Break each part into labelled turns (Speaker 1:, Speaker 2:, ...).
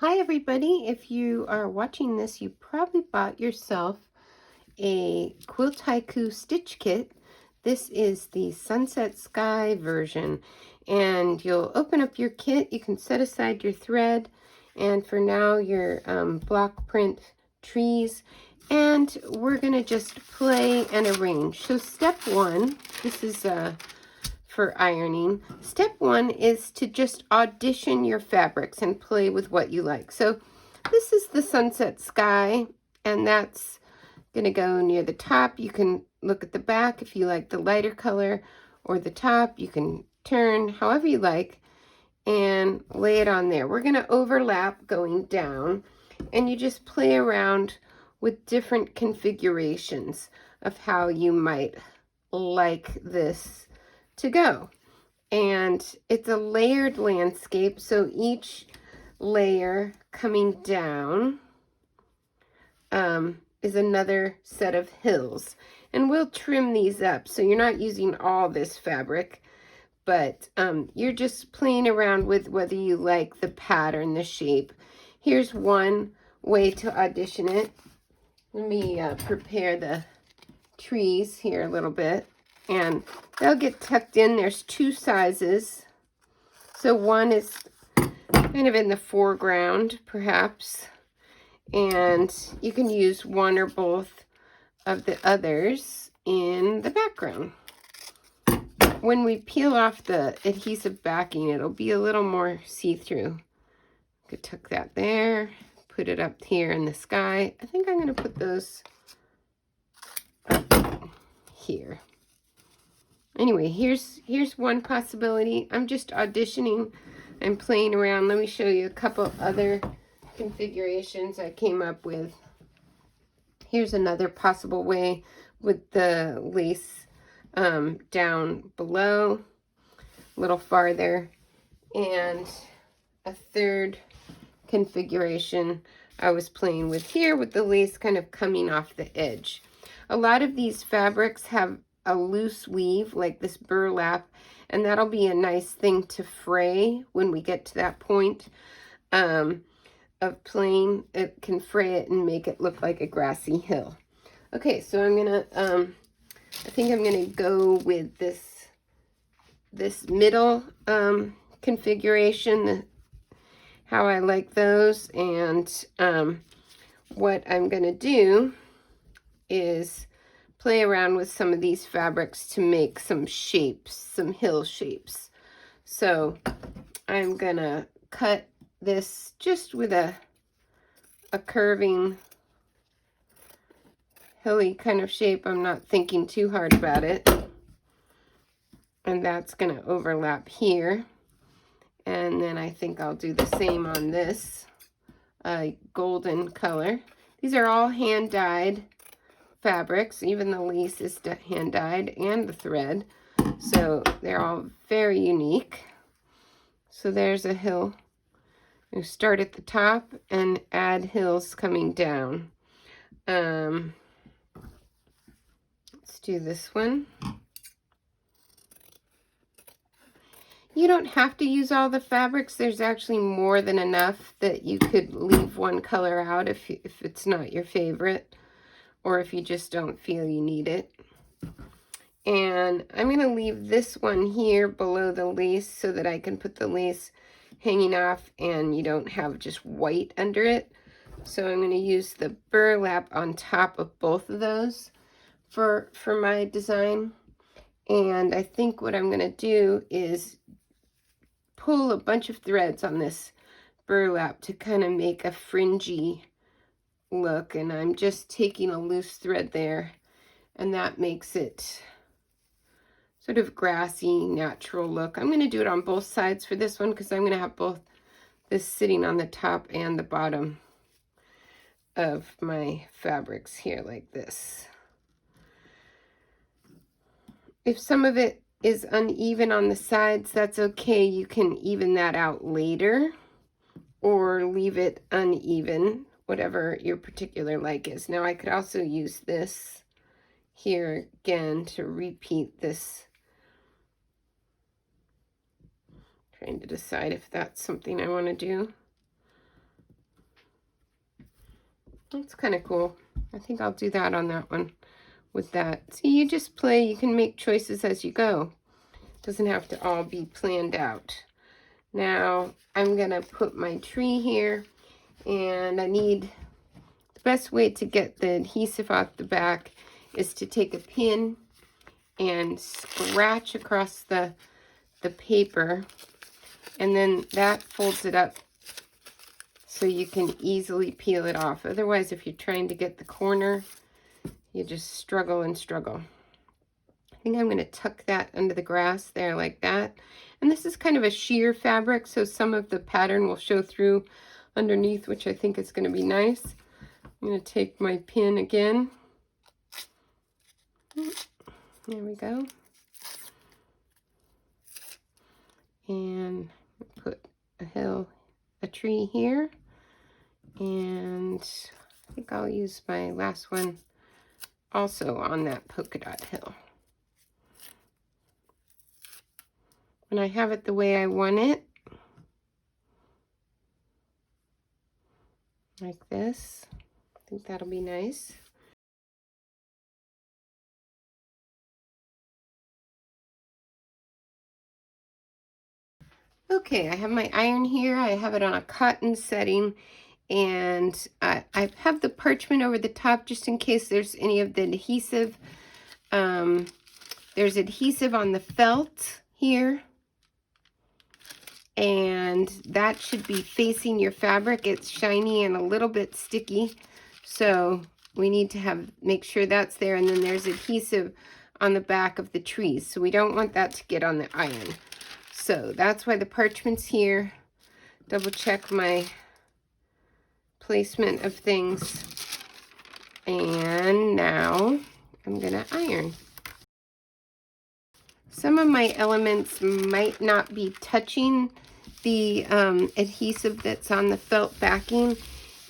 Speaker 1: Hi everybody, if you are watching this, you probably bought yourself a Quilt Haiku Stitch Kit. This is the Sunset Sky version, and you'll open up your kit, you can set aside your thread, and for now your block print trees, and we're going to just play and arrange. So step one, this is for ironing. Step one is to just audition your fabrics and play with what you like. So this is the Sunset Sky, and that's going to go near the top. You can look at the back if you like the lighter color, or the top. You can turn however you like and lay it on there. We're going to overlap going down, and you just play around with different configurations of how you might like this to go. And it's a layered landscape, so each layer coming down is another set of hills, and we'll trim these up so you're not using all this fabric, but you're just playing around with whether you like the pattern, the shape. Here's one way to audition it. Let me prepare the trees here a little bit, and they'll get tucked in. There's two sizes, so one is kind of in the foreground perhaps, and you can use one or both of the others in the background. When we peel off the adhesive backing, it'll be a little more see-through. Could tuck that there, put it up here in the sky. I think I'm going to put those up here. Anyway, here's one possibility. I'm just auditioning and playing around. Let me show you a couple other configurations I came up with. Here's another possible way with the lace down below, a little farther, and a third configuration I was playing with here with the lace kind of coming off the edge. A lot of these fabrics have a loose weave like this burlap, and that'll be a nice thing to fray when we get to that point of playing. It can fray it and make it look like a grassy hill. Okay, so I'm gonna I think I'm gonna go with this middle configuration, how I like those, and what I'm gonna do is play around with some of these fabrics to make some shapes, some hill shapes. So I'm gonna cut this just with a curving hilly kind of shape. I'm not thinking too hard about it. And that's gonna overlap here. And then I think I'll do the same on this golden color. These are all hand dyed fabrics. Even the lace is hand dyed, and the thread. So they're all very unique. So there's a hill. You start at the top and add hills coming down. Let's do this one. You don't have to use all the fabrics. There's actually more than enough that you could leave one color out if it's not your favorite, or if you just don't feel you need it. And I'm going to leave this one here below the lace so that I can put the lace hanging off and you don't have just white under it. So I'm going to use the burlap on top of both of those for my design. And I think what I'm going to do is pull a bunch of threads on this burlap to kind of make a fringy look, and I'm just taking a loose thread there, and that makes it sort of grassy, natural look. I'm going to do it on both sides for this one because I'm going to have both this sitting on the top and the bottom of my fabrics here like this. If some of it is uneven on the sides, that's okay. You can even that out later or leave it uneven, whatever your particular like is. Now I could also use this here again to repeat this. Trying to decide if that's something I want to do. That's kind of cool. I think I'll do that on that one with that. See, you just play, you can make choices as you go. It doesn't have to all be planned out. Now, I'm going to put my tree here, and I need, the best way to get the adhesive off the back is to take a pin and scratch across the paper, and then that folds it up so you can easily peel it off. Otherwise, if you're trying to get the corner, you just struggle and struggle. I think I'm going to tuck that under the grass there like that. And this is kind of a sheer fabric, so some of the pattern will show through underneath, which I think is going to be nice. I'm going to take my pin again. There we go. And put a tree here. And I think I'll use my last one also on that polka dot hill. When I have it the way I want it, like this, I think that'll be nice. Okay, I have my iron here. I have it on a cotton setting, and I have the parchment over the top just in case there's any of the adhesive. There's adhesive on the felt here, and that should be facing your fabric. It's shiny and a little bit sticky, so we need to make sure that's there. And then there's adhesive on the back of the trees, so we don't want that to get on the iron. So that's why the parchment's here. Double check my placement of things. And now I'm gonna iron. Some of my elements might not be touching the adhesive that's on the felt backing,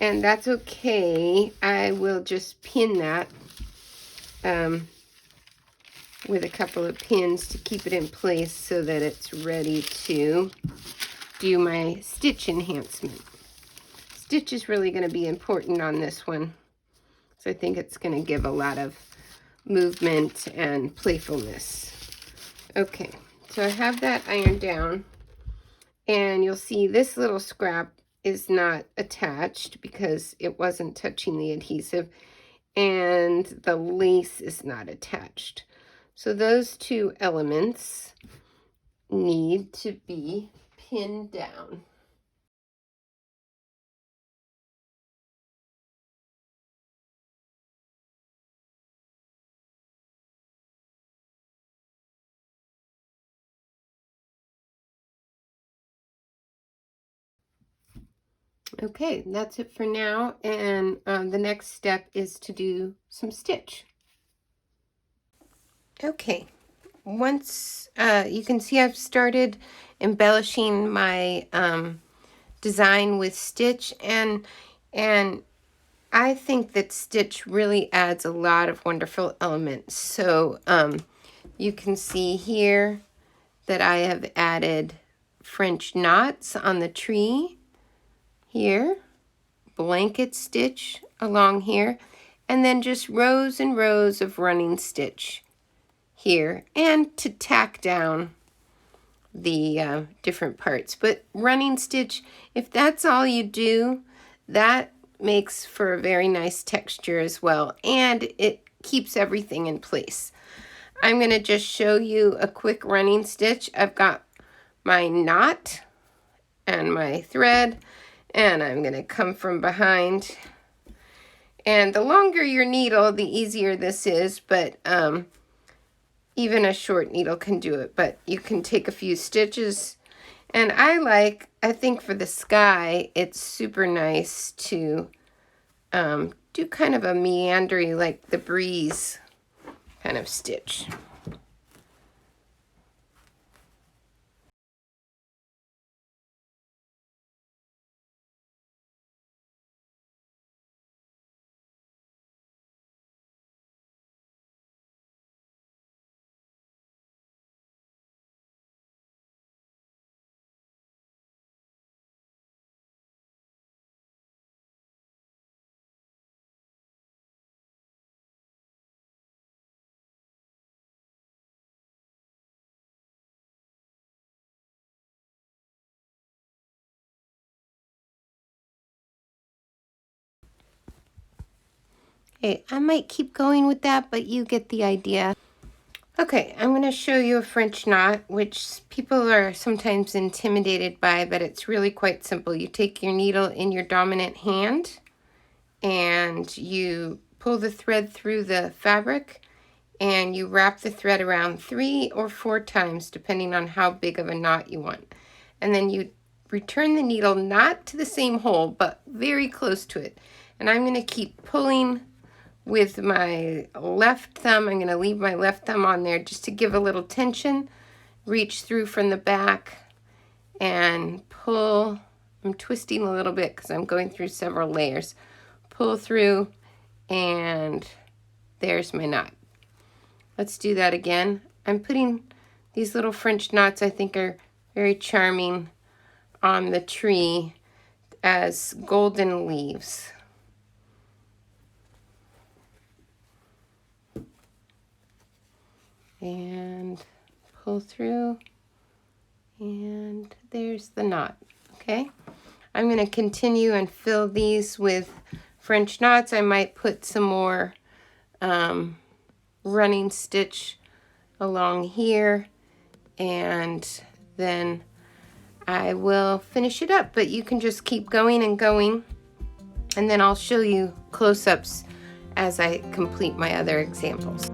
Speaker 1: and that's okay. I will just pin that with a couple of pins to keep it in place so that it's ready to do my stitch enhancement. Stitch is really going to be important on this one, so I think it's going to give a lot of movement and playfulness. Okay, so I have that ironed down, and you'll see this little scrap is not attached because it wasn't touching the adhesive, and the lace is not attached. So those two elements need to be pinned down. Okay, that's it for now, and the next step is to do some stitch. Okay, once you can see I've started embellishing my design with stitch, and I think that stitch really adds a lot of wonderful elements. So you can see here that I have added French knots on the tree here, blanket stitch along here, and then just rows and rows of running stitch here, and to tack down the different parts. But running stitch, if that's all you do, that makes for a very nice texture as well, and it keeps everything in place. I'm going to just show you a quick running stitch. I've got my knot and my thread, and I'm going to come from behind. And the longer your needle, the easier this is, but even a short needle can do it. But you can take a few stitches, and I think for the sky, it's super nice to do kind of a meandering, like the breeze kind of stitch. Okay, I might keep going with that, but you get the idea. Okay, I'm going to show you a French knot, which people are sometimes intimidated by, but it's really quite simple. You take your needle in your dominant hand and you pull the thread through the fabric and you wrap the thread around 3 or 4 times, depending on how big of a knot you want. And then you return the needle not to the same hole, but very close to it. And I'm going to keep pulling with my left thumb. I'm going to leave my left thumb on there just to give a little tension. Reach through from the back and pull. I'm twisting a little bit because I'm going through several layers. Pull through, and there's my knot. Let's do that again. I'm putting these little French knots, I think, are very charming on the tree as golden leaves. And pull through, and there's the knot. Okay, I'm going to continue and fill these with French knots. I might put some more running stitch along here, and then I will finish it up, but you can just keep going and going, and then I'll show you close-ups as I complete my other examples.